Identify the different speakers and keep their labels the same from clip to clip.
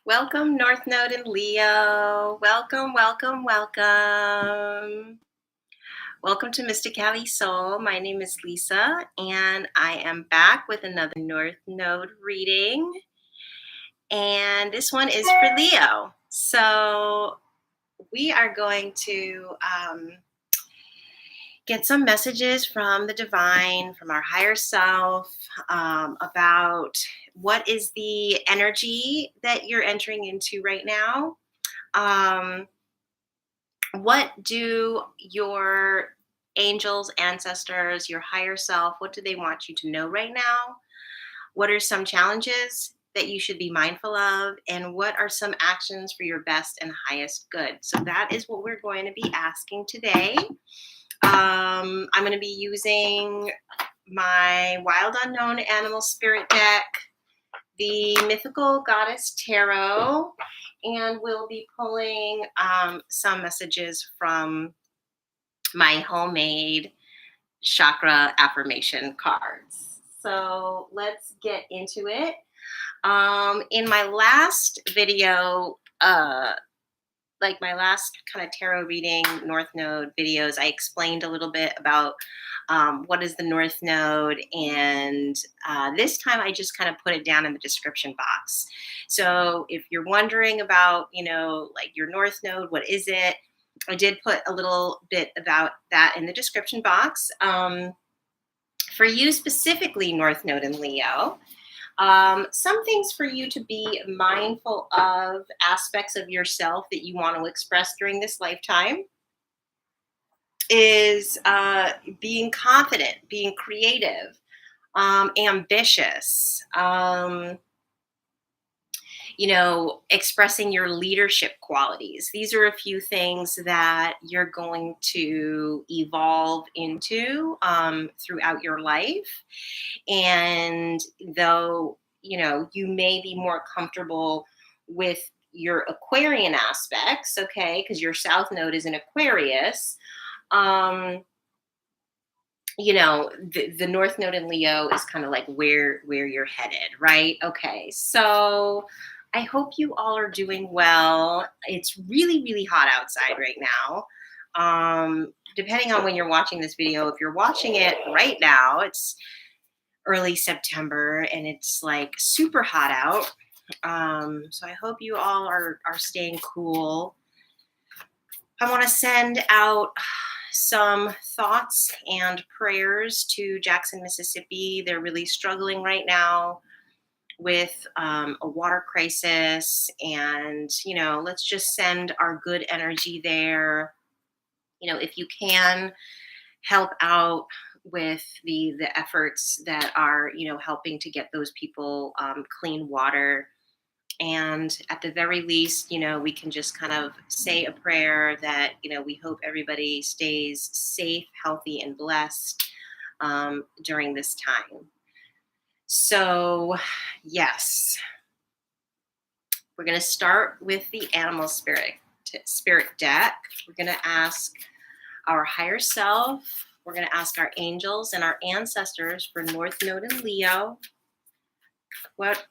Speaker 1: Welcome, North Node and Leo. Welcome, welcome, welcome. Welcome to Mysticality Soul. My name is Lisa, and I am back with another North Node reading. And this one is for Leo. So we are going to get some messages from the divine, from our higher self, about what is the energy that you're entering into right now. What do your angels, ancestors, your higher self, what do they want you to know right now? What are some challenges that you should be mindful of? And what are some actions for your best and highest good? So that is what we're going to be asking today. I'm going to be using my Wild Unknown Animal Spirit deck, the Mythical Goddess Tarot, and we'll be pulling some messages from my homemade chakra affirmation cards. So let's get into it. In my last video, like my last kind of tarot reading, North Node videos, I explained a little bit about what is the North Node, and this time I just kind of put it down in the description box. So if you're wondering about, like your North Node, what is it? I did put a little bit about that in the description box. For you specifically, North Node and Leo, some things for you to be mindful of, aspects of yourself that you want to express during this lifetime, is being confident, being creative, ambitious, expressing your leadership qualities. These are a few things that you're going to evolve into throughout your life. And though, you may be more comfortable with your Aquarian aspects, okay, because your South Node is in Aquarius, the North Node in Leo is kind of like where you're headed, right? Okay, so I hope you all are doing well. It's really, really hot outside right now. Depending on when you're watching this video, if you're watching it right now, it's early September and it's like super hot out. So I hope you all are staying cool. I want to send out some thoughts and prayers to Jackson, Mississippi. They're really struggling right now with a water crisis, and let's just send our good energy there. If you can help out with the efforts that are helping to get those people clean water. And at the very least, we can just kind of say a prayer that, we hope everybody stays safe, healthy, and blessed during this time. So, yes, we're going to start with the Animal Spirit deck. We're going to ask our higher self. We're going to ask our angels and our ancestors for North Node and Leo. What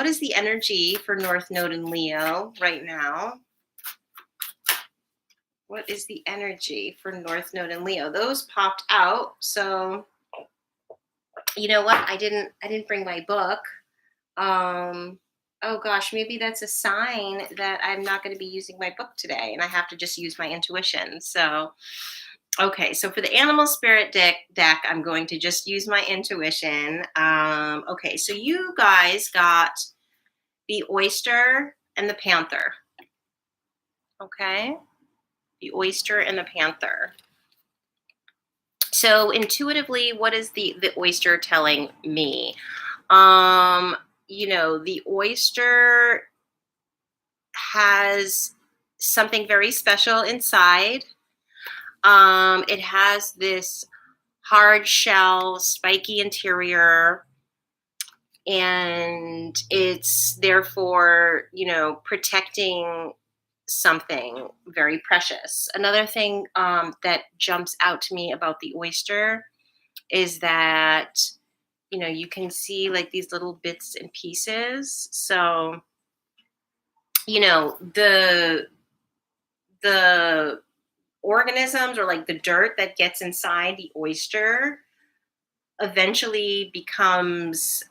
Speaker 1: is the energy for North Node and Leo right now? What is the energy for North Node and Leo? Those popped out. So you know what? I didn't bring my book. Oh gosh, maybe that's a sign that I'm not going to be using my book today and I have to just use my intuition. So okay, so for the Animal Spirit deck, I'm going to just use my intuition. Okay, so you guys got the Oyster and the Panther. Okay, the Oyster and the Panther. So intuitively, what is the Oyster telling me? The Oyster has something very special inside. It has this hard shell, spiky interior, and it's therefore, protecting something very precious. Another thing that jumps out to me about the Oyster is that, you can see like these little bits and pieces. So the organisms or like the dirt that gets inside the oyster eventually becomes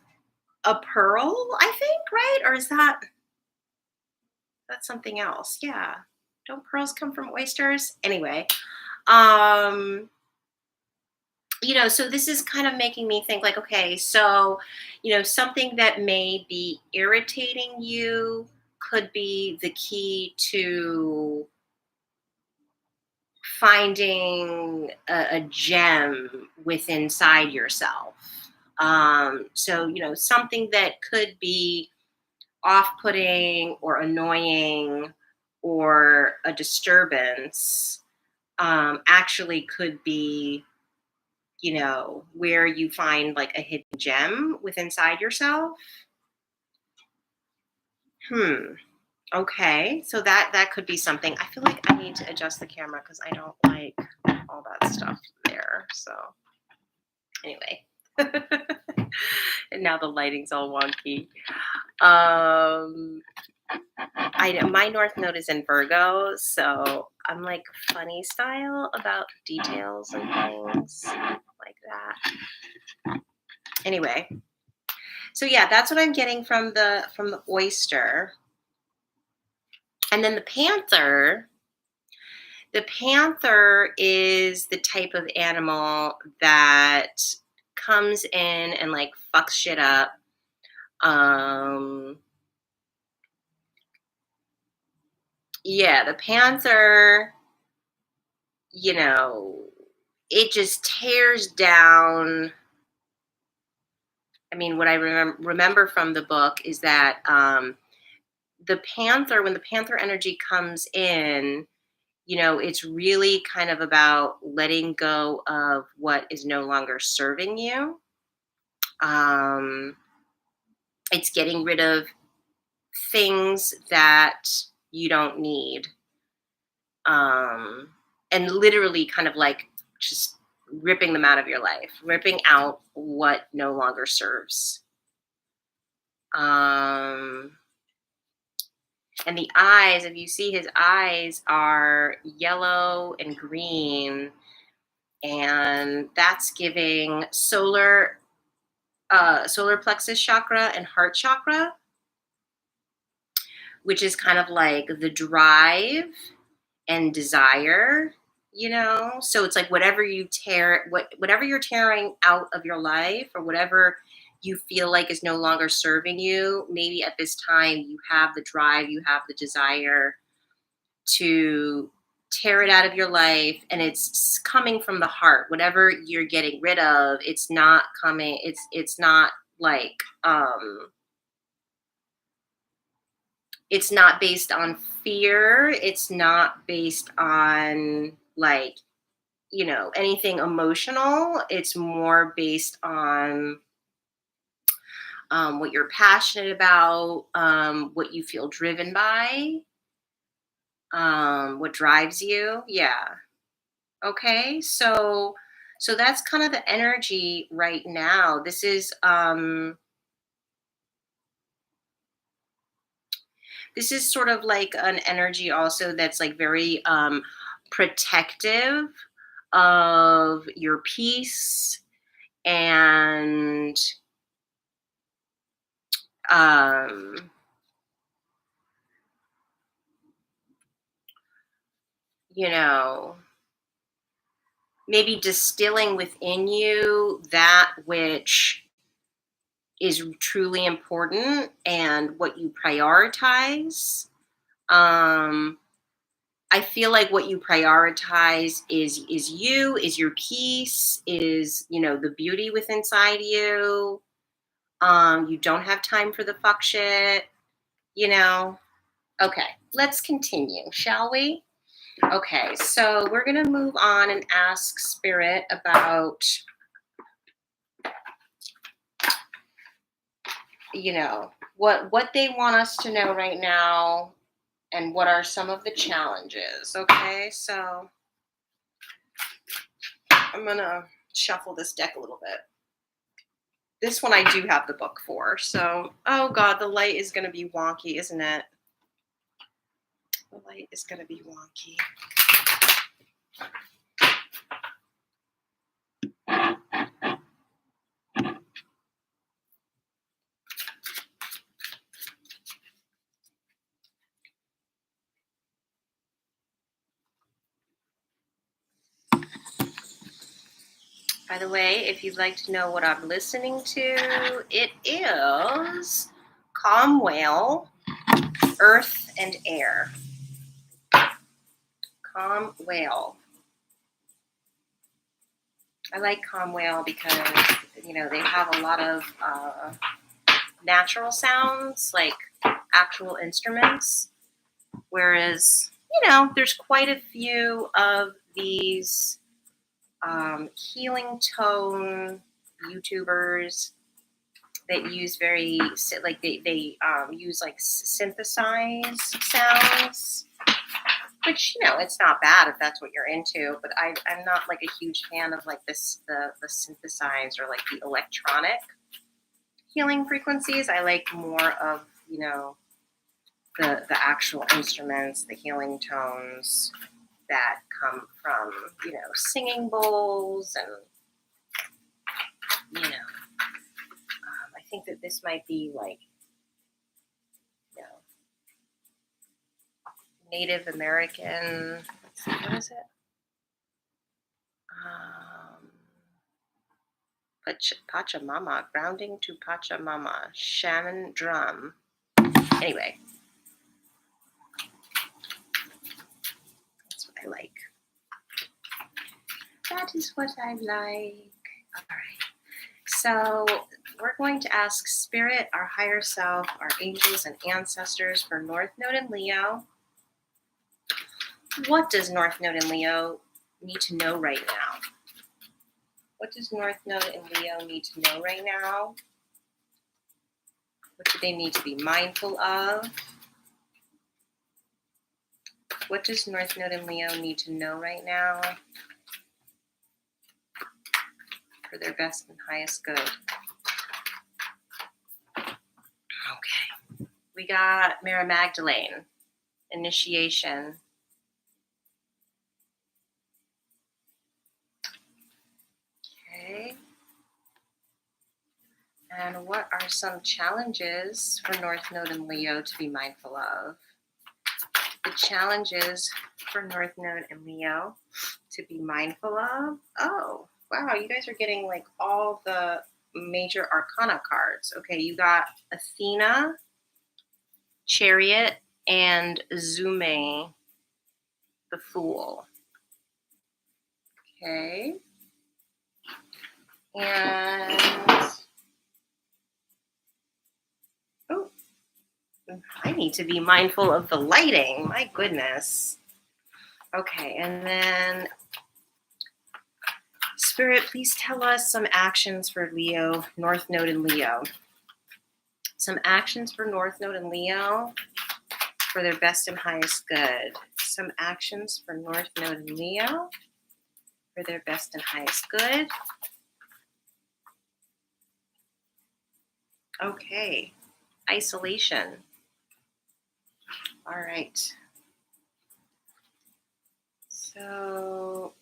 Speaker 1: a pearl, I think, right? Or is that's something else? Yeah. Don't pearls come from oysters? Anyway, um, so this is kind of making me think like, okay, so, something that may be irritating you could be the key to finding a gem within inside yourself. So, something that could be off-putting or annoying or a disturbance actually could be, where you find like a hidden gem within inside yourself. Hmm. Okay. So that could be something. I feel like I need to adjust the camera because I don't like all that stuff there. So anyway. And now the lighting's all wonky. My North Node is in Virgo, so I'm like funny style about details and things like that. Anyway, so yeah, that's what I'm getting from the oyster. And then the panther. The panther is the type of animal that comes in and like fucks shit up. Yeah, the panther, you know, it just tears down. I mean, what I remember from the book is that the panther, when the panther energy comes in, it's really kind of about letting go of what is no longer serving you. Um, it's getting rid of things that you don't need. And literally kind of like just ripping them out of your life, ripping out what no longer serves. And the eyes, if you see his eyes are yellow and green, and that's giving solar plexus chakra and heart chakra, which is kind of like the drive and desire, so it's like whatever whatever you're tearing out of your life, or whatever you feel like is no longer serving you, maybe at this time you have the drive, you have the desire to tear it out of your life, and it's coming from the heart. Whatever you're getting rid of, it's not coming, it's not like it's not based on fear, it's not based on like anything emotional. It's more based on what you're passionate about, what you feel driven by, what drives you. Yeah. Okay. So that's kind of the energy right now. This is sort of like an energy also that's like very protective of your peace, and um you know maybe distilling within you that which is truly important and what you prioritize. um I feel like what you prioritize is your peace, is the beauty within inside you. You don't have time for the fuck shit, you know okay, let's continue, shall we? Okay, so we're going to move on and ask Spirit about, what they want us to know right now, and what are some of the challenges. Okay, so I'm going to shuffle this deck a little bit. This one I do have the book for. So, oh God, the light is going to be wonky, isn't it? The light is going to be wonky. By the way, if you'd like to know what I'm listening to, it is Calm Whale, Earth and Air. Calm Whale. I like Calm Whale because, they have a lot of natural sounds, like actual instruments, whereas, there's quite a few of these healing tone YouTubers that use they use like synthesized sounds, which it's not bad if that's what you're into. But I'm not like a huge fan of like the synthesized or like the electronic healing frequencies. I like more of the actual instruments, the healing tones that come from singing bowls and I think that this might be like Native American. Let's see, what is it? Pachamama, grounding to Pachamama, shaman drum. Anyway, that's what I like. That is what I like. All right. So we're going to ask Spirit, our higher self, our angels and ancestors for North Node in Leo. What does North Node in Leo need to know right now? What does North Node in Leo need to know right now? What do they need to be mindful of? What does North Node in Leo need to know right now for their best and highest good? Okay. We got Mary Magdalene, initiation. Okay. And what are some challenges for North Node in Leo to be mindful of? The challenges for North Node in Leo to be mindful of? Oh, wow, you guys are getting like all the major arcana cards. Okay, you got Athena, Chariot, and Zume, the Fool. Okay. And I need to be mindful of the lighting. My goodness. Okay, and then Spirit, please tell us some actions for Leo, North Node in Leo. Some actions for North Node in Leo for their best and highest good. Some actions for North Node in Leo for their best and highest good. Okay, isolation. All right. So,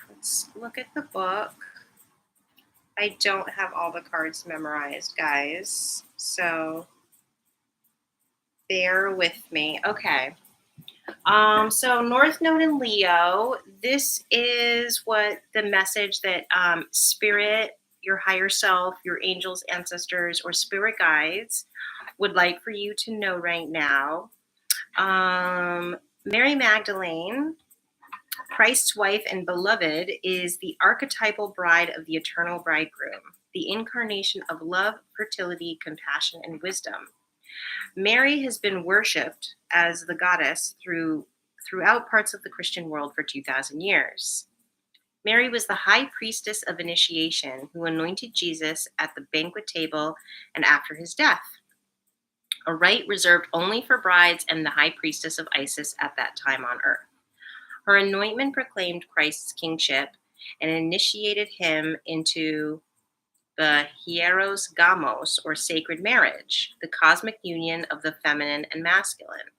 Speaker 1: let's look at the book. I don't have all the cards memorized, guys, so bear with me. Okay. So North Node in Leo, this is what the message that Spirit, your higher self, your angels, ancestors, or spirit guides would like for you to know right now. Mary Magdalene, Christ's wife and beloved, is the archetypal bride of the eternal bridegroom, the incarnation of love, fertility, compassion, and wisdom. Mary has been worshipped as the goddess throughout parts of the Christian world for 2,000 years. Mary was the high priestess of initiation who anointed Jesus at the banquet table and after his death, a rite reserved only for brides and the high priestess of Isis at that time on earth. Her anointment proclaimed Christ's kingship and initiated him into the hieros gamos, or sacred marriage, the cosmic union of the feminine and masculine.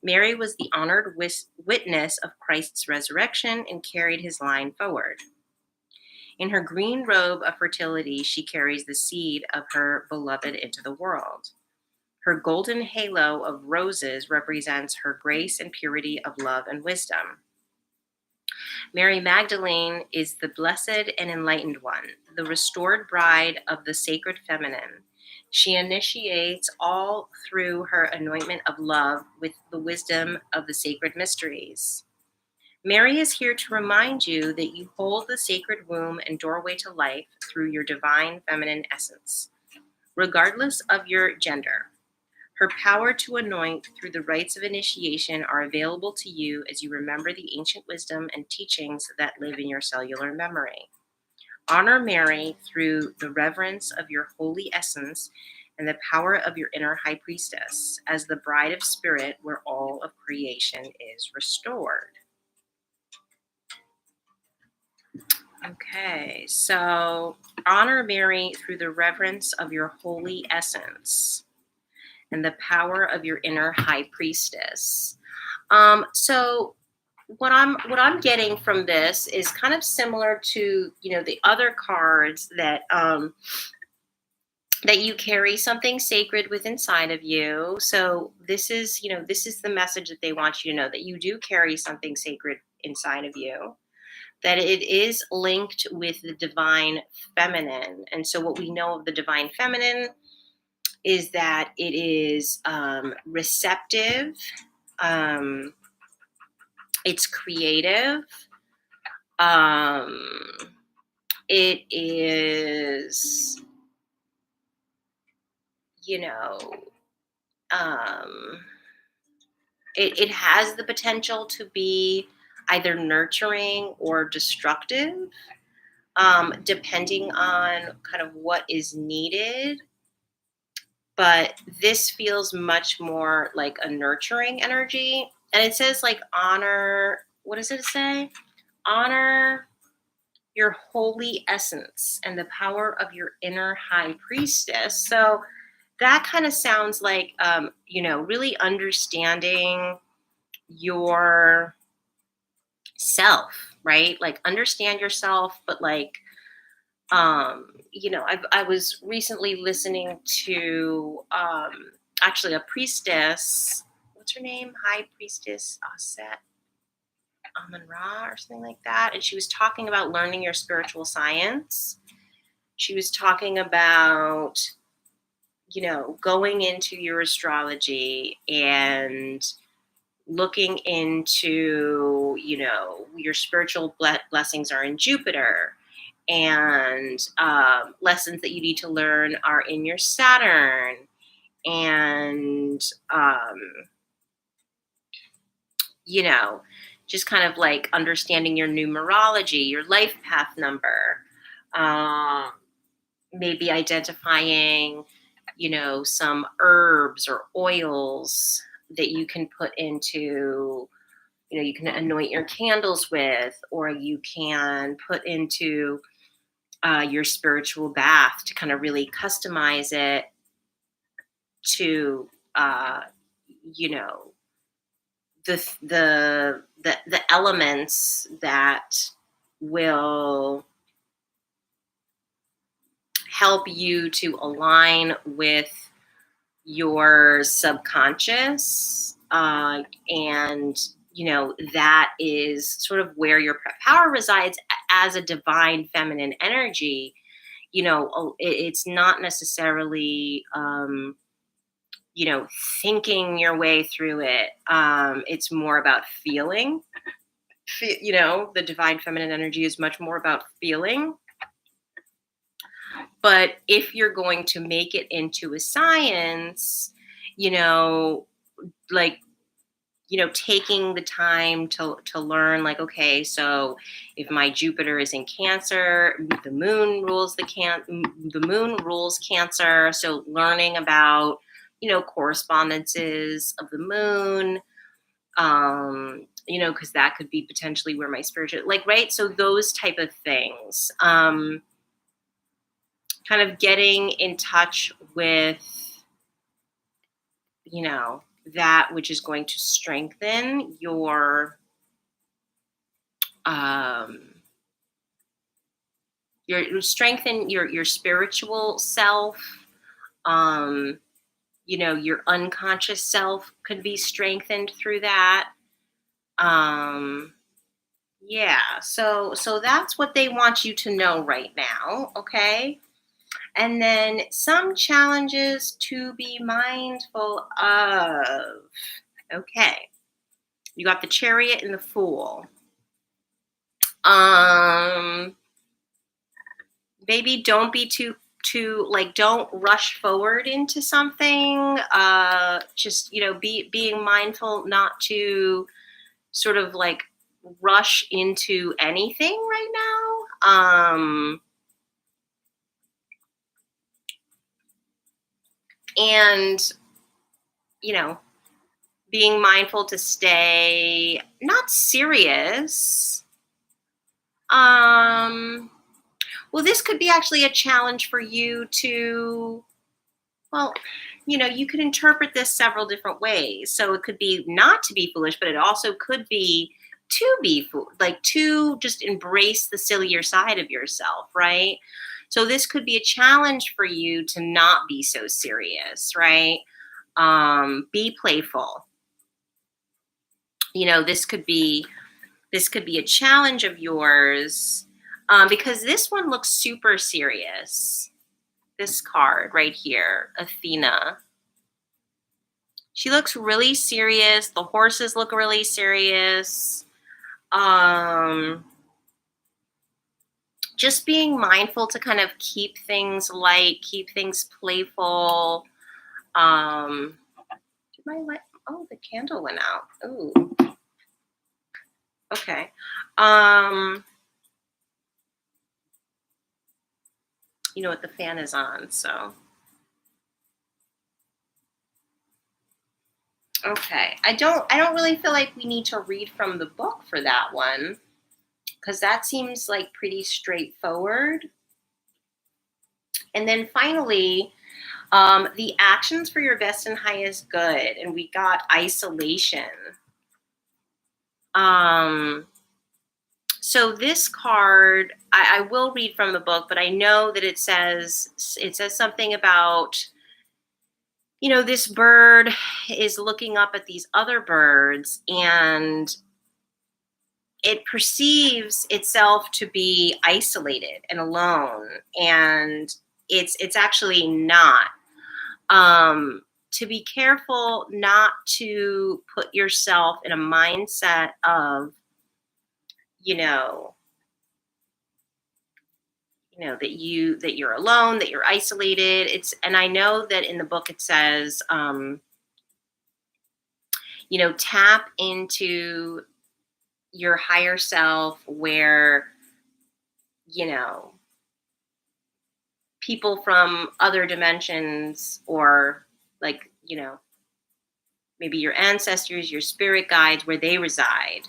Speaker 1: Mary was the honored witness of Christ's resurrection and carried his line forward. In her green robe of fertility, she carries the seed of her beloved into the world. Her golden halo of roses represents her grace and purity of love and wisdom. Mary Magdalene is the blessed and enlightened one, the restored bride of the sacred feminine. She initiates all through her anointment of love with the wisdom of the sacred mysteries. Mary is here to remind you that you hold the sacred womb and doorway to life through your divine feminine essence, regardless of your gender. Her power to anoint through the rites of initiation are available to you as you remember the ancient wisdom and teachings that live in your cellular memory. Honor Mary through the reverence of your holy essence and the power of your inner high priestess as the bride of spirit where all of creation is restored. Okay, so honor Mary through the reverence of your holy essence and the power of your inner high priestess. So what I'm getting from this is kind of similar to the other cards that you carry something sacred within inside of you. So this is the message that they want you to know, that you do carry something sacred inside of you, that it is linked with the divine feminine. And so what we know of the divine feminine is that it is receptive, um, it's creative, um, it is, you know, um, it has the potential to be either nurturing or destructive, depending on kind of what is needed. But this feels much more like a nurturing energy. And it says, like, honor, what does it say? Honor your holy essence and the power of your inner high priestess. So that kind of sounds like, really understanding your self, right? Like, understand yourself, but like, I was recently listening to actually a priestess. What's her name? High Priestess Aset Amun Ra or something like that. And she was talking about learning your spiritual science. She was talking about, going into your astrology and looking into, your spiritual blessings are in Jupiter, and lessons that you need to learn are in your Saturn, and you know, just kind of like understanding your numerology, your life path number, um, maybe identifying, some herbs or oils that you can put into, you can anoint your candles with, or you can put into your spiritual bath to kind of really customize it to, uh, you know, the elements that will help you to align with your subconscious, and that is sort of where your power resides as a divine feminine energy. It's not necessarily thinking your way through it. It's more about feeling. The divine feminine energy is much more about feeling. But if you're going to make it into a science, like, taking the time to learn, like, okay, so if my Jupiter is in Cancer, the moon rules the moon rules Cancer. So learning about, correspondences of the moon, because that could be potentially where my spiritual, like, right. So those type of things. kind of getting in touch with, that which is going to strengthen um, your spiritual self. Um, your unconscious self could be strengthened through that. Um, yeah, so that's what they want you to know right now, okay? And then some challenges to be mindful of. Okay. You got the Chariot and the Fool. Um Maybe don't be too like, don't rush forward into something. Just, being mindful not to sort of like rush into anything right now. And you know being mindful to stay not serious. Well, this could be actually a challenge for you to, well, you could interpret this several different ways. So it could be not to be foolish, but it also could be to be like to just embrace the sillier side of yourself, right? So this could be a challenge for you to not be so serious, right? Be playful. This could be a challenge of yours, because this one looks super serious. This card right here, Athena. She looks really serious. The horses look really serious. Just being mindful to kind of keep things light, keep things playful. Did my light? Oh, the candle went out. Ooh. Okay. You know what? The fan is on, so. Okay. I don't really feel like we need to read from the book for that one, because that seems like pretty straightforward. And then finally, the actions for your best and highest good. And we got isolation. So this card, I will read from the book, but I know that it says something about, this bird is looking up at these other birds, and it perceives itself to be isolated and alone, and it's actually not. To be careful not to put yourself in a mindset of, that you're alone, that you're isolated. And I know that in the book it says, tap into your higher self, where, people from other dimensions, or like, maybe your ancestors, your spirit guides, where they reside.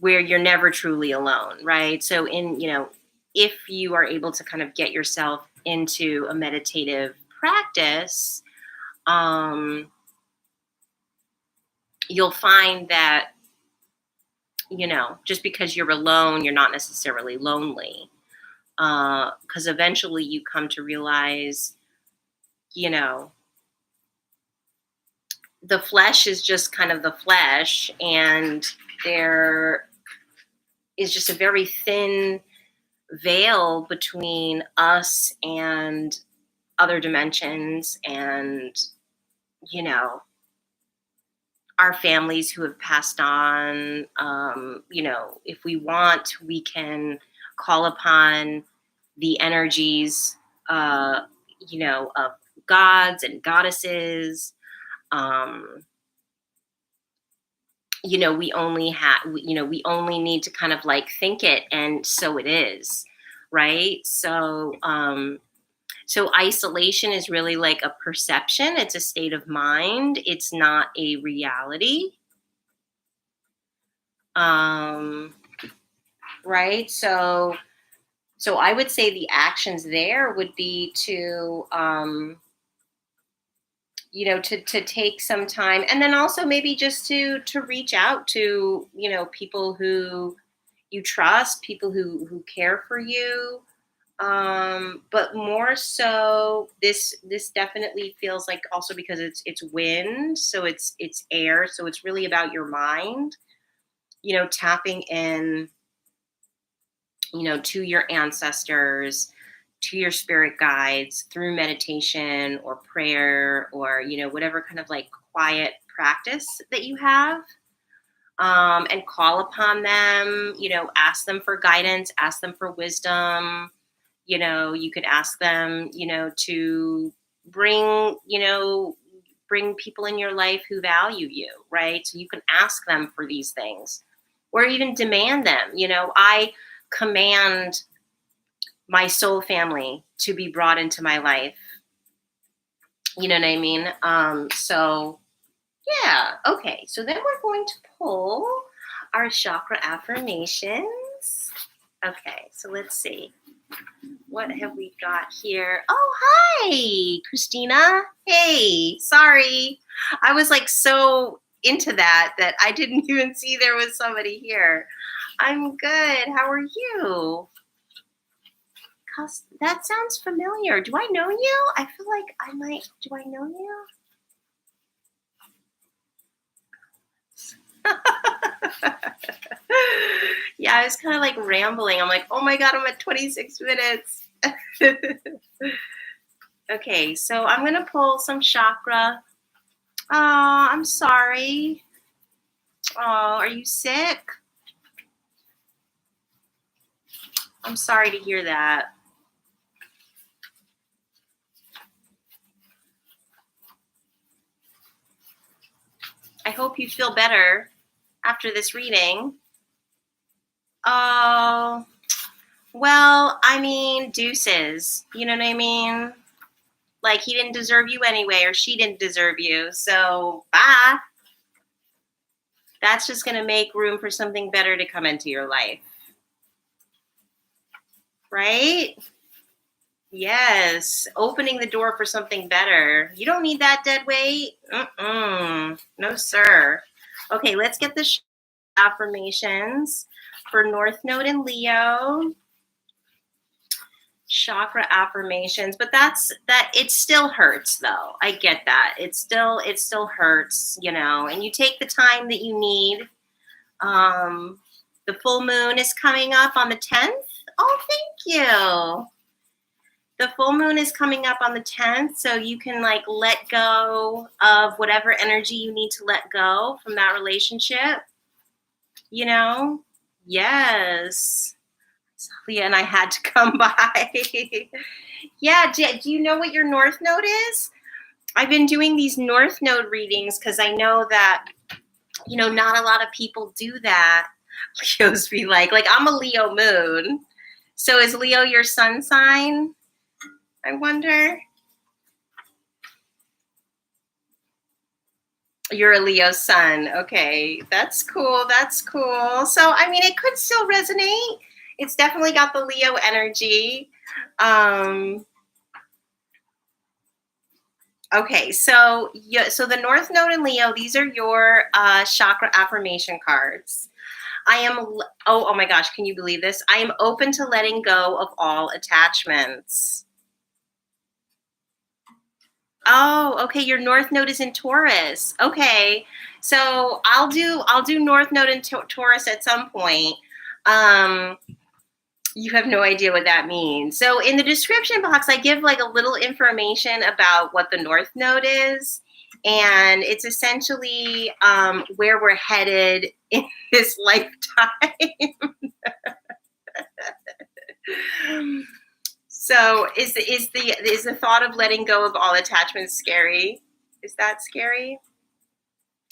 Speaker 1: Where you're never truly alone, right? So if you are able to kind of get yourself into a meditative practice, you'll find that, just because you're alone, you're not necessarily lonely. Because eventually you come to realize, the flesh is just kind of the flesh, and there is just a very thin veil between us and other dimensions, and our families who have passed on. If we want, we can call upon the energies, of gods and goddesses. We only need to kind of like think it, and so it is, right? So isolation is really like a perception. It's a state of mind. It's not a reality. Right. right? So I would say the actions there would be to, to take some time, and then also maybe just to reach out to, people who you trust, people who care for you. But more so, this definitely feels like, also because it's wind, so it's air, so it's really about your mind, tapping in, to your ancestors, to your spirit guides through meditation or prayer, or, whatever kind of like quiet practice that you have. And call upon them, ask them for guidance, ask them for wisdom. You could ask them, to bring, bring people in your life who value you, right? So you can ask them for these things, or even demand them. I command my soul family to be brought into my life. You know what I mean? So yeah. Okay. So then we're going to pull our chakra affirmations. Okay. So let's see. What have we got here? Oh, hi, Christina. Hey, sorry. I was like so into that I didn't even see there was somebody here. I'm good. How are you? That sounds familiar. Do I know you? I feel like I might. Do I know you? Yeah, I was kind of like rambling. I'm like, oh my God, I'm at 26 minutes. Okay, so I'm going to pull some chakra. Oh, I'm sorry. Oh, are you sick? I'm sorry to hear that. I hope you feel better after this reading. Oh, well, I mean, deuces. You know what I mean? Like, he didn't deserve you anyway, or she didn't deserve you. So, bye. That's just going to make room for something better to come into your life. Right? Yes. Opening the door for something better. You don't need that dead weight. No, sir. Okay, let's get the affirmations for North Node in Leo. Chakra affirmations, but it still hurts though. I get that. It still hurts, and you take the time that you need. The full moon is coming up on the 10th. Oh, thank you. The full moon is coming up on the 10th, so you can like let go of whatever energy you need to let go from that relationship. Yes. Leah and I had to come by. Yeah, do you know what your North Node is? I've been doing these North Node readings because I know that, not a lot of people do that. Leos be like I'm a Leo moon. So is Leo your sun sign? I wonder. You're a Leo sun. Okay, that's cool. That's cool. So, I mean, it could still resonate. It's definitely got the Leo energy. Okay, so the North Node in Leo, these are your chakra affirmation cards. Oh my gosh, can you believe this? I am open to letting go of all attachments. Oh, okay. Your North Node is in Taurus. Okay, so I'll do North Node in Taurus at some point. You have no idea what that means. So in the description box, I give like a little information about what the North Node is, and it's essentially where we're headed in this lifetime. So is the thought of letting go of all attachments scary? Is that scary?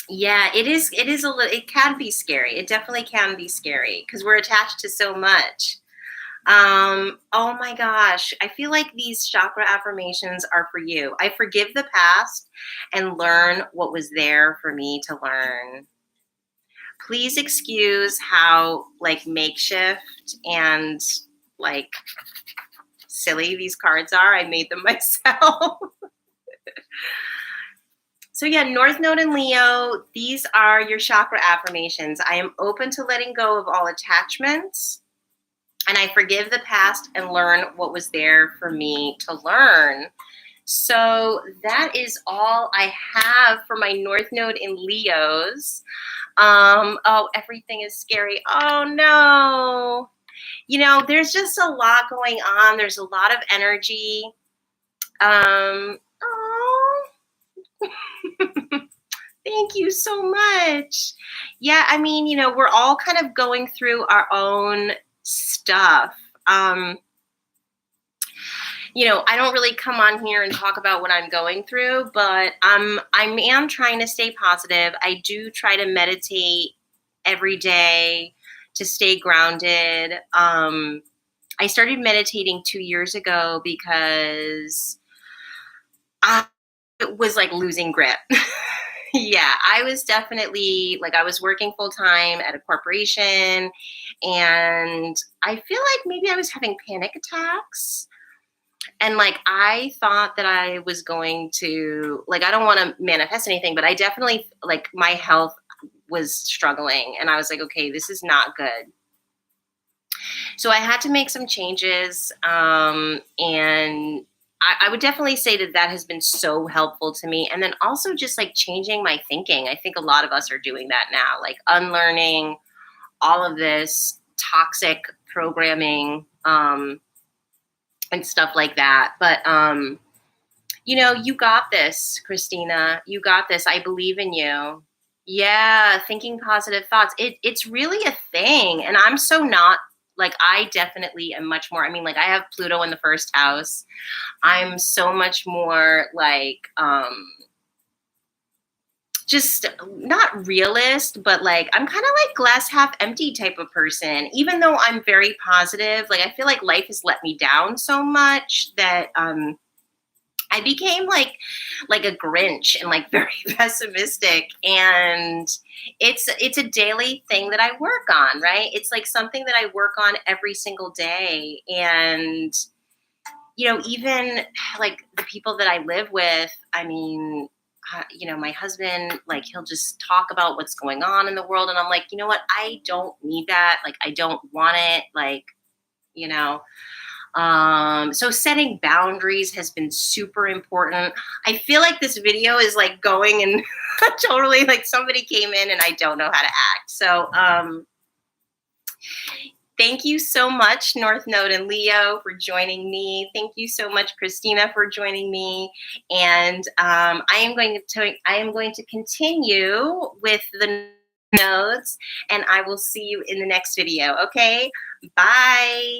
Speaker 1: Yeah, it is. It is it can be scary. It definitely can be scary because we're attached to so much. Oh my gosh. I feel like these chakra affirmations are for you. I forgive the past and learn what was there for me to learn. please excuse how like makeshift and like silly these cards are. I made them myself. So yeah, North Node and Leo, these are your chakra affirmations. I am open to letting go of all attachments, and I forgive the past and learn what was there for me to learn. So that is all I have for my North Node in Leos. Oh, everything is scary. Oh no. You know, there's just a lot going on. There's a lot of energy. Oh, thank you so much. Yeah, I mean, you know, we're all kind of going through our own stuff. You know, I don't really come on here and talk about what I'm going through, but I am trying to stay positive. I do try to meditate every day to stay grounded. I started meditating 2 years ago because I was like losing grip. Yeah, I was definitely like, I was working full time at a corporation, and I feel like maybe I was having panic attacks. And like, I thought that I was going to, like, I don't want to manifest anything, but I definitely, like, my health was struggling. And I was like, okay, this is not good. So I had to make some changes. And I would definitely say that that has been so helpful to me. And then also just like changing my thinking. I think a lot of us are doing that now, like unlearning all of this toxic programming and stuff like that. But, you know, you got this, Christina. You got this. I believe in you. Yeah, thinking positive thoughts. It's really a thing. And I'm so not like, I definitely am much more. I mean, like, I have Pluto in the first house. I'm so much more like just not realist, but like I'm kind of like glass half empty type of person. Even though I'm very positive, like I feel like life has let me down so much that I became like a Grinch and like very pessimistic. And it's a daily thing that I work on, right? It's like something that I work on every single day. And you know, even like the people that I live with, I mean, you know, my husband, like he'll just talk about what's going on in the world. And I'm like, you know what? I don't need that. Like, I don't want it. Like, you know, so setting boundaries has been super important. I feel like this video is like going and totally like somebody came in and I don't know how to act. So, thank you so much, North Node and Leo, for joining me. Thank you so much, Christina, for joining me. And I am going to continue with the nodes, and I will see you in the next video. Okay, bye.